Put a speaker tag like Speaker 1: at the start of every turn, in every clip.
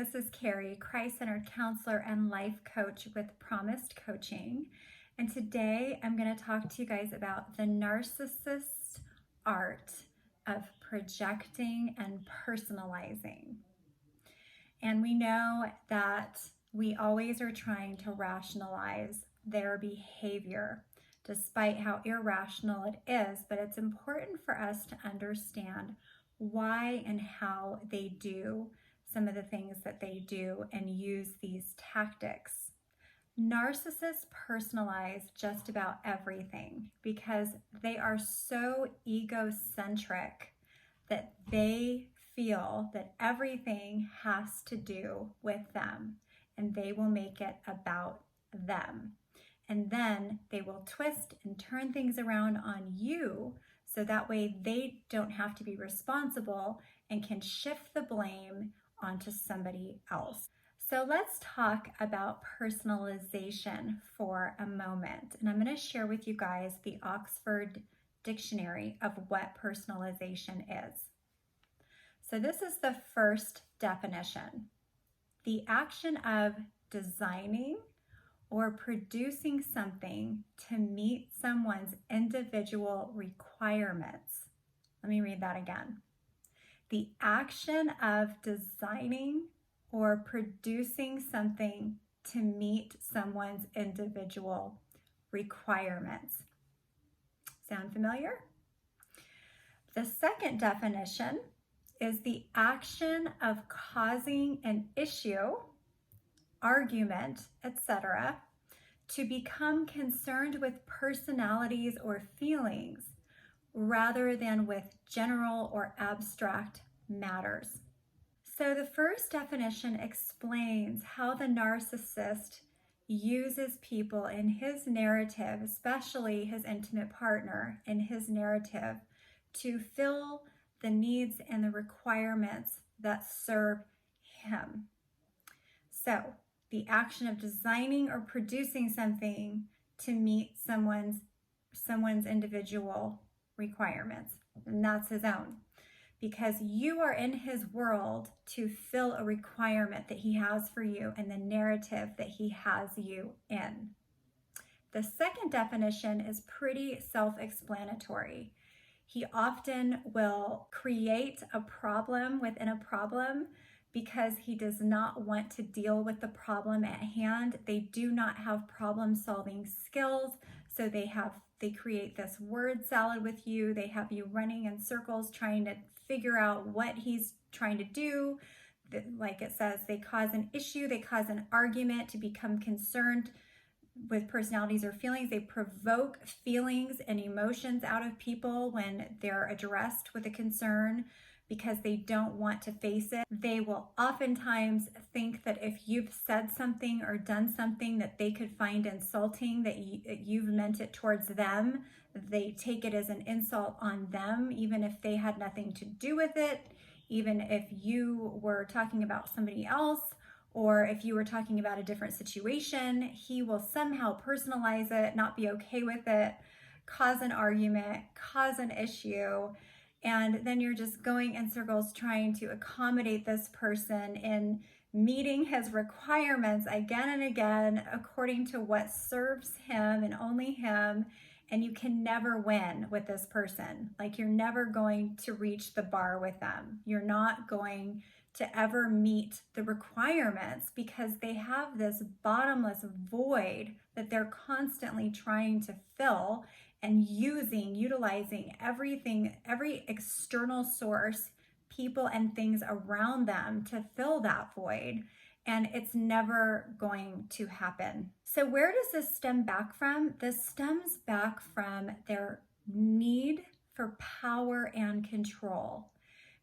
Speaker 1: This is Carrie, Christ-centered counselor and life coach with Promised Coaching. And today I'm going to talk to you guys about the narcissist art of projecting and personalizing. And we know that we always are trying to rationalize their behavior, despite how irrational it is. But it's important for us to understand why and how they do some of the things that they do and use these tactics. Narcissists personalize just about everything because they are so egocentric that they feel that everything has to do with them, and they will make it about them. And then they will twist and turn things around on you so that way they don't have to be responsible and can shift the blame onto somebody else. So let's talk about personalization for a moment. And I'm going to share with you guys the Oxford Dictionary of what personalization is. So this is the first definition: the action of designing or producing something to meet someone's individual requirements. Let me read that again. The action of designing or producing something to meet someone's individual requirements. Sound familiar? The second definition is the action of causing an issue, argument, etc., to become concerned with personalities or feelings rather than with general or abstract matters. So the first definition explains how the narcissist uses people in his narrative, especially his intimate partner in his narrative, to fill the needs and the requirements that serve him. So the action of designing or producing something to meet someone's individual requirements, and that's his own, because you are in his world to fill a requirement that he has for you and the narrative that he has you in. The second definition is pretty self-explanatory. He often will create a problem within a problem because he does not want to deal with the problem at hand. They do not have problem-solving skills, so they create this word salad with you. They have you running in circles trying to figure out what he's trying to do. Like it says, they cause an issue, they cause an argument to become concerned with personalities or feelings. They provoke feelings and emotions out of people when they're addressed with a concern because they don't want to face it. They will oftentimes think that if you've said something or done something that they could find insulting, that you've meant it towards them. They take it as an insult on them, even if they had nothing to do with it, even if you were talking about somebody else, or if you were talking about a different situation. He will somehow personalize it, not be okay with it, cause an argument, cause an issue, and then you're just going in circles trying to accommodate this person in meeting his requirements again and again according to what serves him and only him. And you can never win with this person. Like, you're never going to reach the bar with them. You're not going to ever meet the requirements because they have this bottomless void that they're constantly trying to fill and utilizing everything, every external source, people and things around them to fill that void. And it's never going to happen. So where does this stem back from? This stems back from their need for power and control,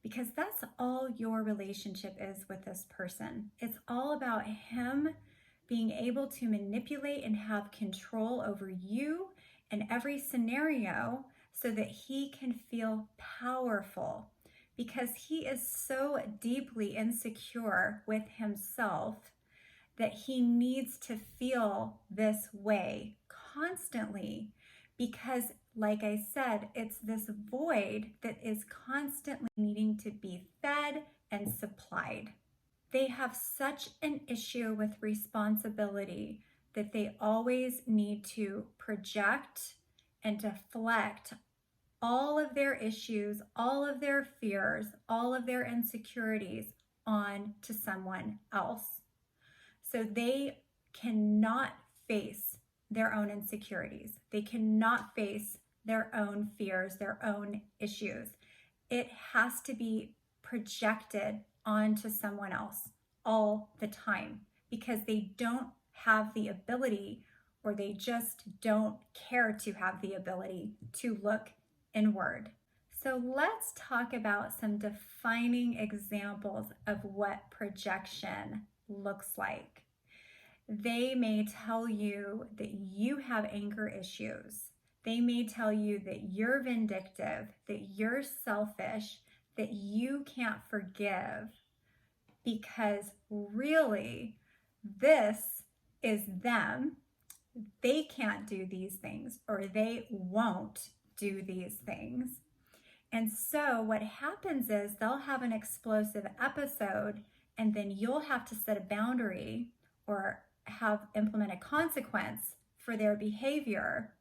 Speaker 1: because that's all your relationship is with this person. It's all about him being able to manipulate and have control over you in every scenario so that he can feel powerful, because he is so deeply insecure with himself that he needs to feel this way constantly, because, like I said, it's this void that is constantly needing to be fed and supplied. They have such an issue with responsibility that they always need to project and deflect all of their issues, all of their fears, all of their insecurities on to someone else. So they cannot face their own insecurities. They cannot face their own fears, their own issues. It has to be projected onto someone else all the time because they don't have the ability, or they just don't care to have the ability to look inward. So let's talk about some defining examples of what projection looks like. They may tell you that you have anger issues. They may tell you that you're vindictive, that you're selfish, that you can't forgive, because really, this is them. They can't do these things, or they won't do these things. And so what happens is they'll have an explosive episode, and then you'll have to set a boundary or implement a consequence for their behavior.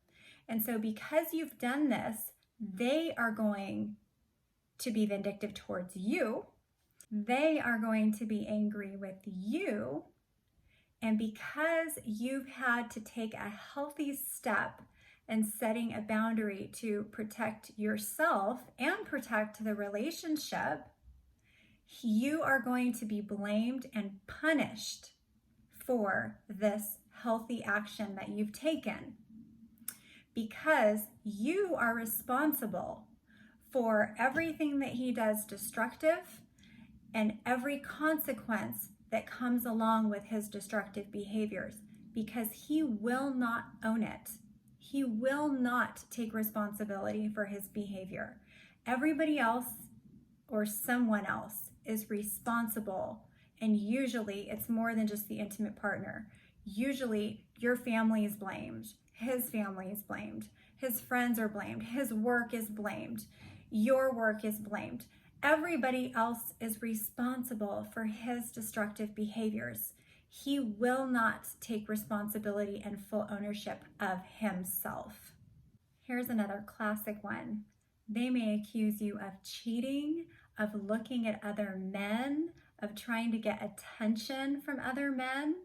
Speaker 1: And so because you've done this, they are going to be vindictive towards you. They are going to be angry with you. And because you've had to take a healthy step in setting a boundary to protect yourself and protect the relationship, you are going to be blamed and punished for this healthy action that you've taken, because you are responsible for everything that he does destructive and every consequence that comes along with his destructive behaviors, because he will not own it. He will not take responsibility for his behavior. Everybody else or someone else is responsible, and usually it's more than just the intimate partner. Usually your family is blamed, his family is blamed, his friends are blamed, his work is blamed, your work is blamed. Everybody else is responsible for his destructive behaviors. He will not take responsibility and full ownership of himself. Here's another classic one. They may accuse you of cheating, of looking at other men, of trying to get attention from other men,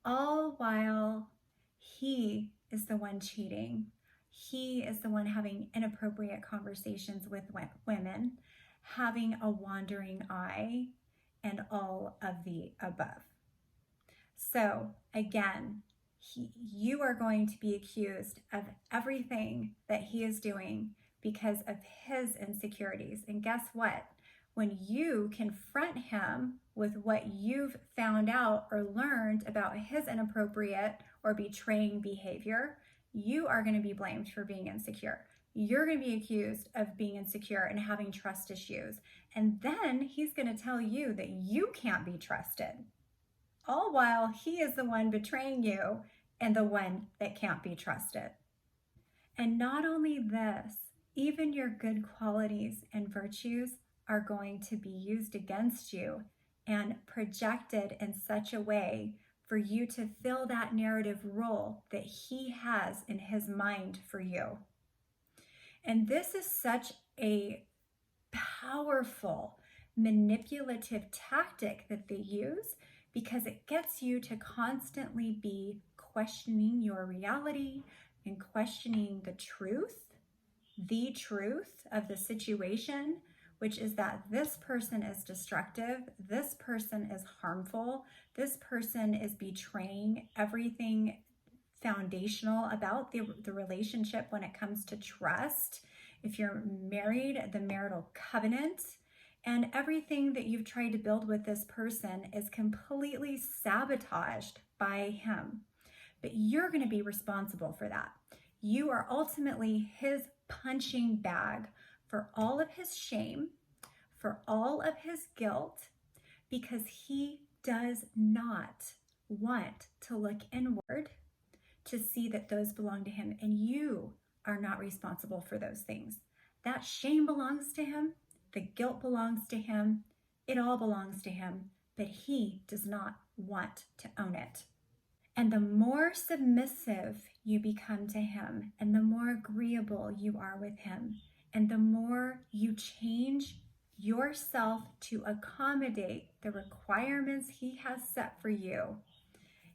Speaker 1: all while he is the one cheating. He is the one having inappropriate conversations with women, having a wandering eye, and all of the above. So again, you are going to be accused of everything that he is doing because of his insecurities. And guess what? When you confront him with what you've found out or learned about his inappropriate or betraying behavior, you are going to be blamed for being insecure. You're going to be accused of being insecure and having trust issues. And then he's going to tell you that you can't be trusted, all while he is the one betraying you and the one that can't be trusted. And not only this, even your good qualities and virtues are going to be used against you and projected in such a way for you to fill that narrative role that he has in his mind for you. And this is such a powerful manipulative tactic that they use, because it gets you to constantly be questioning your reality and questioning the truth of the situation, which is that this person is destructive, this person is harmful, this person is betraying everything foundational about the relationship when it comes to trust. If you're married, the marital covenant, and everything that you've tried to build with this person is completely sabotaged by him. But you're going to be responsible for that. You are ultimately his punching bag for all of his shame, for all of his guilt, because he does not want to look inward to see that those belong to him, and you are not responsible for those things. That shame belongs to him. The guilt belongs to him. It all belongs to him. but he does not want to own it. And the more submissive you become to him, and the more agreeable you are with him, and the more you change yourself to accommodate the requirements he has set for you,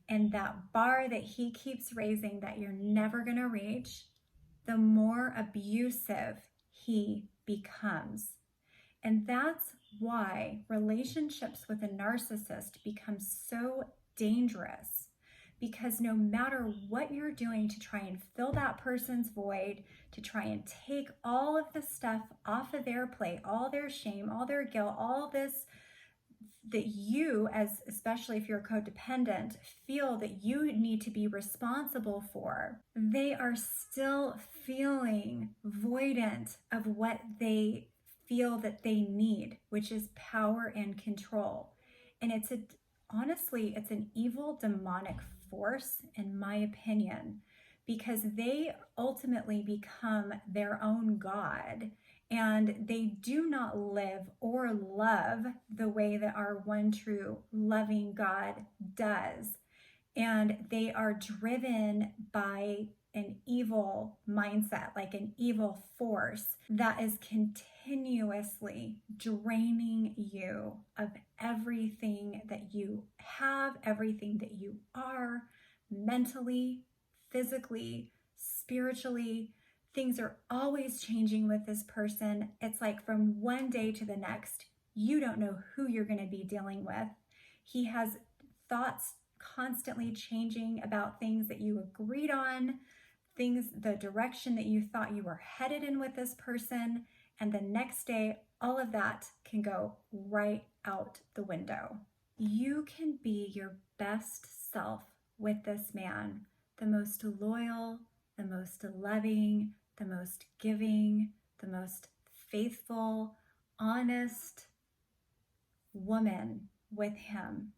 Speaker 1: and that bar that he keeps raising that you're never going to reach, the more abusive he becomes. And that's why relationships with a narcissist become so dangerous, because no matter what you're doing to try and fill that person's void, to try and take all of the stuff off of their plate, all their shame, all their guilt, all this that you, as especially if you're codependent, feel that you need to be responsible for, they are still feeling voidant of what they feel that they need, which is power and control. And honestly, it's an evil demonic force, in my opinion, because they ultimately become their own God. And they do not live or love the way that our one true loving God does. And they are driven by an evil mindset, like an evil force that is continuously draining you of everything that you have, everything that you are, mentally, physically, spiritually. Things are always changing with this person. It's like from one day to the next, you don't know who you're going to be dealing with. He has thoughts constantly changing about things that you agreed on, things, the direction that you thought you were headed in with this person. And the next day, all of that can go right out the window. You can be your best self with this man, the most loyal, the most loving, the most giving, the most faithful, honest woman with him.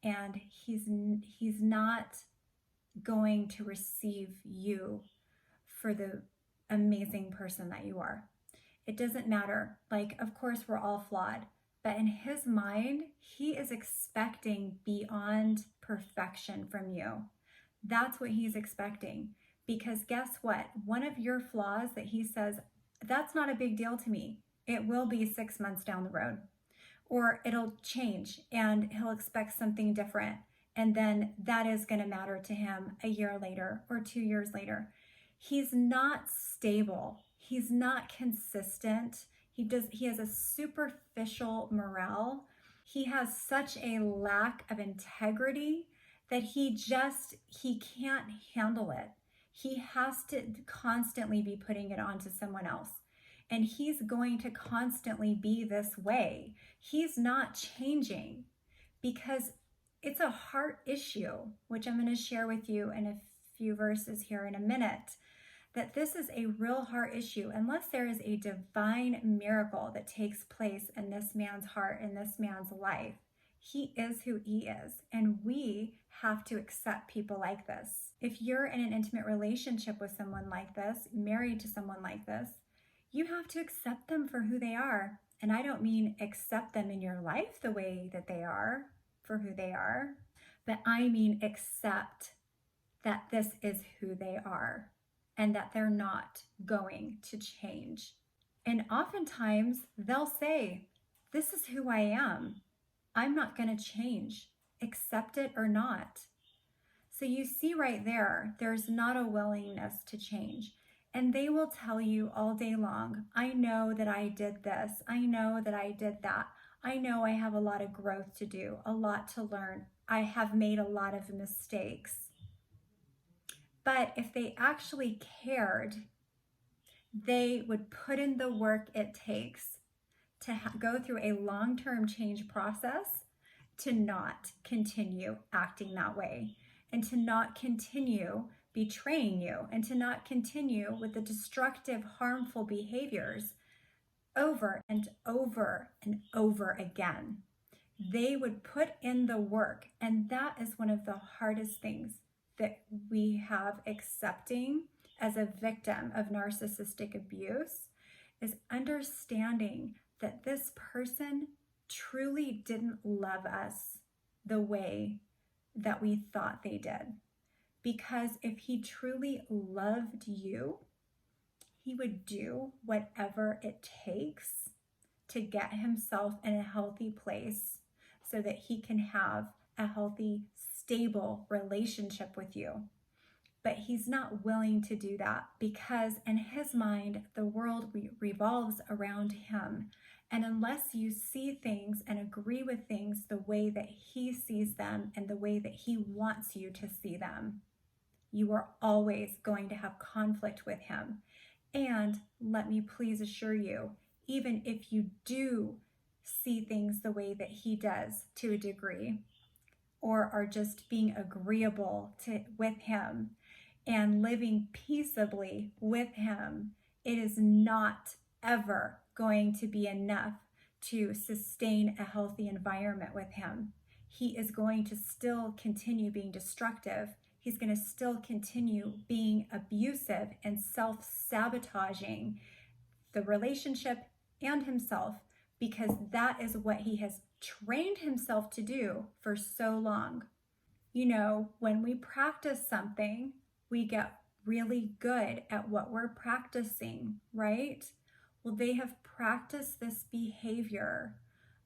Speaker 1: And he's not going to receive you for the amazing person that you are. It doesn't matter. Like, of course, we're all flawed, but in his mind, he is expecting beyond perfection from you. That's what he's expecting. Because guess what? One of your flaws that he says, that's not a big deal to me. It will be 6 months down the road. Or it'll change and he'll expect something different. And then that is going to matter to him a year later or 2 years later. He's not stable. He's not consistent. He has a superficial morale. He has such a lack of integrity that he can't handle it. He has to constantly be putting it onto someone else. And he's going to constantly be this way. He's not changing because it's a heart issue, which I'm going to share with you in a few verses here in a minute, that this is a real heart issue. Unless there is a divine miracle that takes place in this man's heart, in this man's life, he is who he is. And we have to accept people like this. If you're in an intimate relationship with someone like this, married to someone like this, you have to accept them for who they are. And I don't mean accept them in your life the way that they are, for who they are, but I mean accept that this is who they are and that they're not going to change. And oftentimes they'll say, this is who I am. I'm not going to change, accept it or not. So you see right there, there's not a willingness to change. And they will tell you all day long, I know that I did this. I know that I did that. I know I have a lot of growth to do, a lot to learn. I have made a lot of mistakes. But if they actually cared, they would put in the work it takes to go through a long-term change process to not continue acting that way and to not continue betraying you and to not continue with the destructive, harmful behaviors over and over and over again. They would put in the work, and that is one of the hardest things that we have accepting as a victim of narcissistic abuse, is understanding that this person truly didn't love us the way that we thought they did. Because if he truly loved you, he would do whatever it takes to get himself in a healthy place so that he can have a healthy, stable relationship with you. But he's not willing to do that because in his mind, the world revolves around him. And unless you see things and agree with things the way that he sees them and the way that he wants you to see them, you are always going to have conflict with him. And let me please assure you, even if you do see things the way that he does to a degree, or are just being agreeable with him and living peaceably with him, it is not ever going to be enough to sustain a healthy environment with him. He is going to still continue being destructive. He's going to still continue being abusive and self-sabotaging the relationship and himself, because that is what he has trained himself to do for so long. You know, when we practice something, we get really good at what we're practicing, right? Well, they have practiced this behavior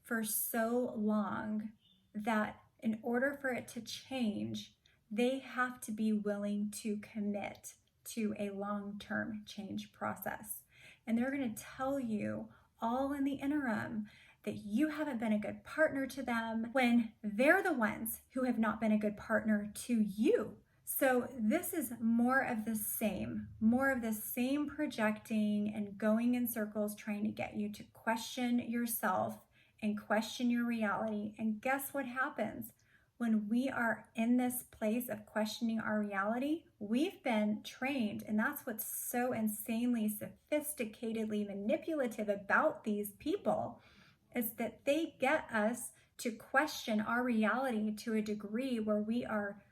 Speaker 1: for so long that in order for it to change, they have to be willing to commit to a long-term change process. And they're going to tell you all in the interim that you haven't been a good partner to them when they're the ones who have not been a good partner to you. So this is more of the same projecting and going in circles, trying to get you to question yourself and question your reality. And guess what happens? When we are in this place of questioning our reality, we've been trained, and that's what's so insanely sophisticatedly manipulative about these people, is that they get us to question our reality to a degree where we are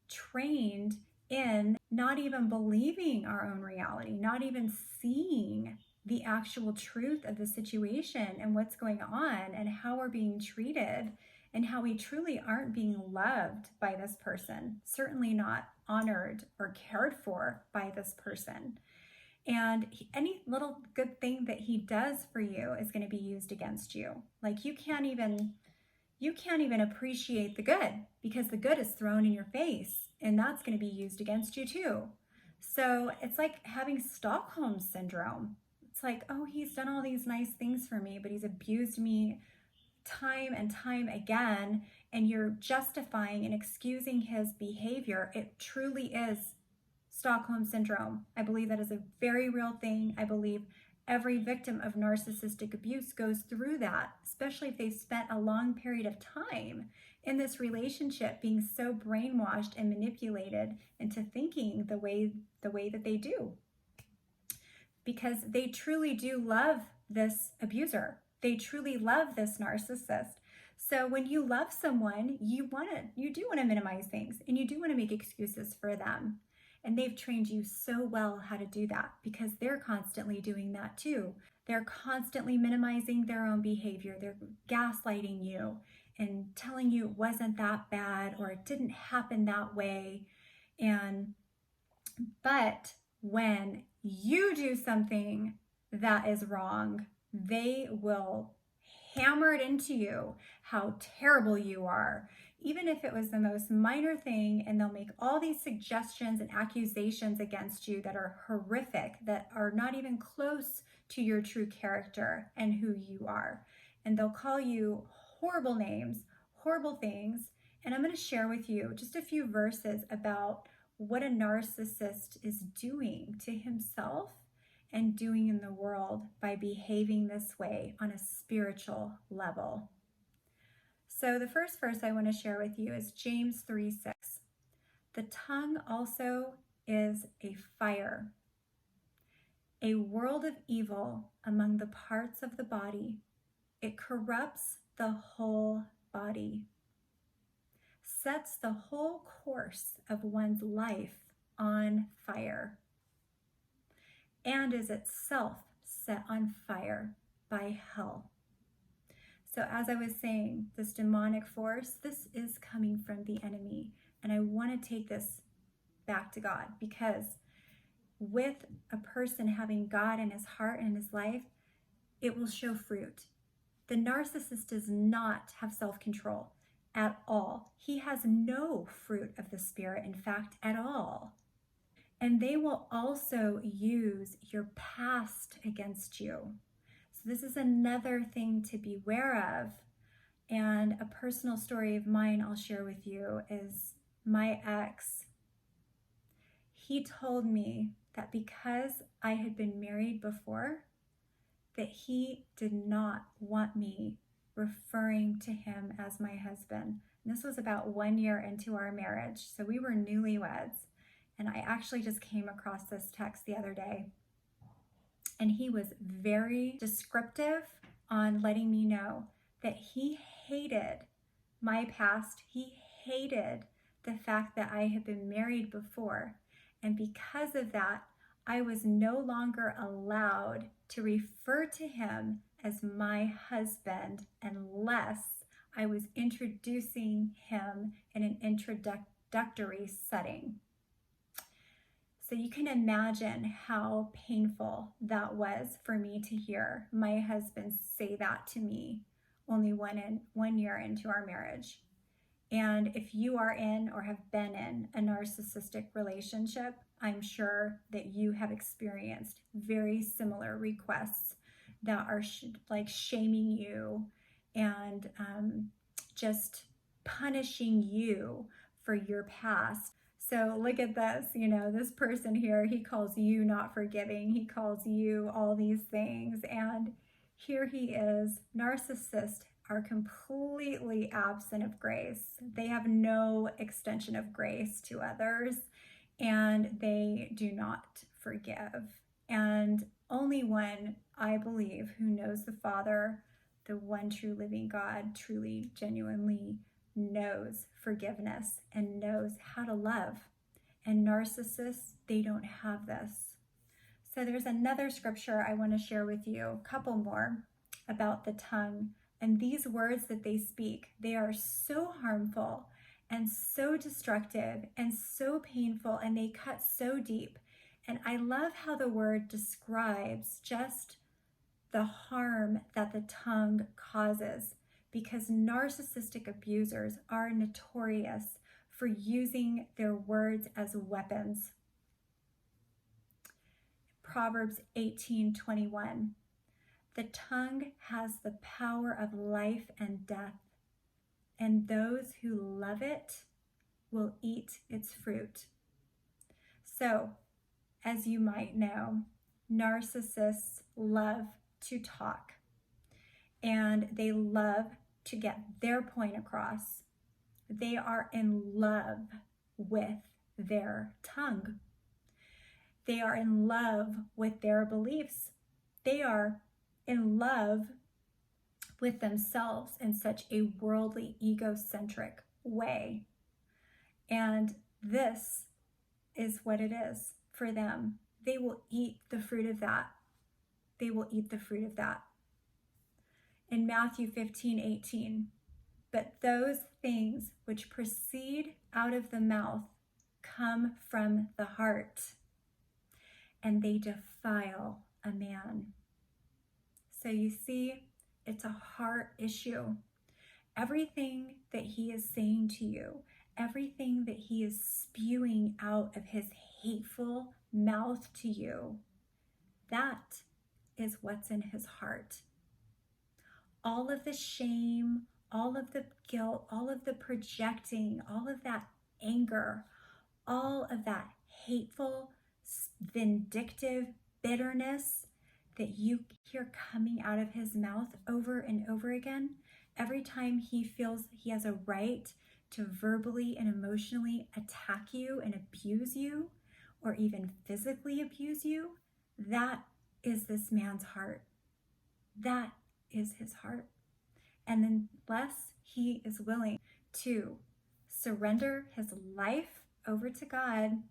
Speaker 1: trained in not even believing our own reality, not even seeing the actual truth of the situation and what's going on and how we're being treated and how we truly aren't being loved by this person, certainly not honored or cared for by this person. And any little good thing that he does for you is going to be used against you. Like you can't even appreciate the good because the good is thrown in your face and that's going to be used against you too. So it's like having Stockholm syndrome. It's like, oh, he's done all these nice things for me, but he's abused me time and time again, and you're justifying and excusing his behavior. It truly is Stockholm syndrome. I believe that is a very real thing. I believe every victim of narcissistic abuse goes through that, especially if they've spent a long period of time in this relationship being so brainwashed and manipulated into thinking the way that they do. Because they truly do love this abuser. They truly love this narcissist. So when you love someone, you do want to minimize things and you do want to make excuses for them. And they've trained you so well how to do that because they're constantly doing that too. They're constantly minimizing their own behavior. They're gaslighting you and telling you it wasn't that bad or it didn't happen that way. But when you do something that is wrong, they will hammer it into you how terrible you are, even if it was the most minor thing, and they'll make all these suggestions and accusations against you that are horrific, that are not even close to your true character and who you are. And they'll call you horrible names, horrible things. And I'm going to share with you just a few verses about what a narcissist is doing to himself and doing in the world by behaving this way on a spiritual level. So the first verse I want to share with you is James 3:6. The tongue also is a fire, a world of evil among the parts of the body. It corrupts the whole body, sets the whole course of one's life on fire, and is itself set on fire by hell. So as I was saying, this demonic force, this is coming from the enemy. And I want to take this back to God, because with a person having God in his heart and in his life, it will show fruit. The narcissist does not have self-control at all. He has no fruit of the Spirit, in fact, at all. And they will also use your past against you. So this is another thing to beware of. And a personal story of mine I'll share with you is my ex. He told me that because I had been married before, that he did not want me referring to him as my husband. And this was about 1 year into our marriage. So we were newlyweds. And I actually just came across this text the other day. And he was very descriptive on letting me know that he hated my past. He hated the fact that I had been married before. And because of that, I was no longer allowed to refer to him as my husband unless I was introducing him in an introductory setting. So you can imagine how painful that was for me to hear my husband say that to me only 1 year into our marriage. And if you are in or have been in a narcissistic relationship, I'm sure that you have experienced very similar requests that are like shaming you and just punishing you for your past. So look at this, this person here, he calls you not forgiving. He calls you all these things. And here he is. Narcissists are completely absent of grace. They have no extension of grace to others, and they do not forgive. And only one, I believe, who knows the Father, the one true living God, truly, genuinely knows forgiveness and knows how to love. And narcissists, they don't have this. So there's another scripture I want to share with you, a couple more, about the tongue. And these words that they speak, they are so harmful and so destructive and so painful, and they cut so deep. And I love how the word describes just the harm that the tongue causes, because narcissistic abusers are notorious for using their words as weapons. Proverbs 18:21. The tongue has the power of life and death, and those who love it will eat its fruit. So, as you might know, narcissists love to talk, and they love to get their point across. They are in love with their tongue. They are in love with their beliefs. They are in love with themselves in such a worldly, egocentric way. And this is what it is for them. They will eat the fruit of that. They will eat the fruit of that. In Matthew 15:18, but those things which proceed out of the mouth come from the heart, and they defile a man. So you see, it's a heart issue. Everything that he is saying to you, everything that he is spewing out of his hateful mouth to you, that is what's in his heart. All of the shame, all of the guilt, all of the projecting, all of that anger, all of that hateful, vindictive bitterness that you hear coming out of his mouth over and over again, every time he feels he has a right to verbally and emotionally attack you and abuse you, or even physically abuse you, that is this man's heart. That is his heart. And unless he is willing to surrender his life over to God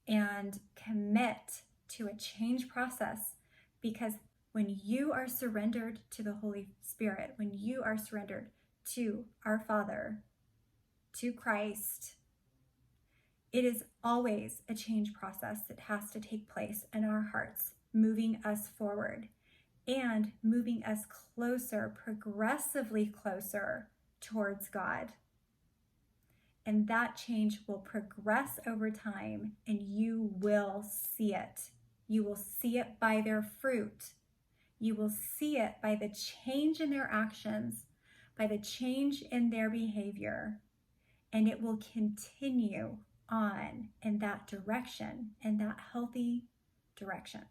Speaker 1: and commit to a change process, because When you are surrendered to the Holy Spirit, when you are surrendered to our Father, to Christ, it is always a change process that has to take place in our hearts, moving us forward and moving us closer, progressively closer towards God. And that change will progress over time, and you will see it. You will see it by their fruit. You will see it by the change in their actions, by the change in their behavior, and it will continue on in that direction, in that healthy direction.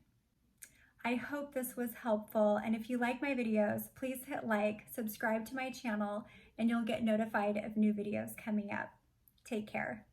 Speaker 1: I hope this was helpful, and if you like my videos, please hit like, subscribe to my channel, and you'll get notified of new videos coming up. Take care.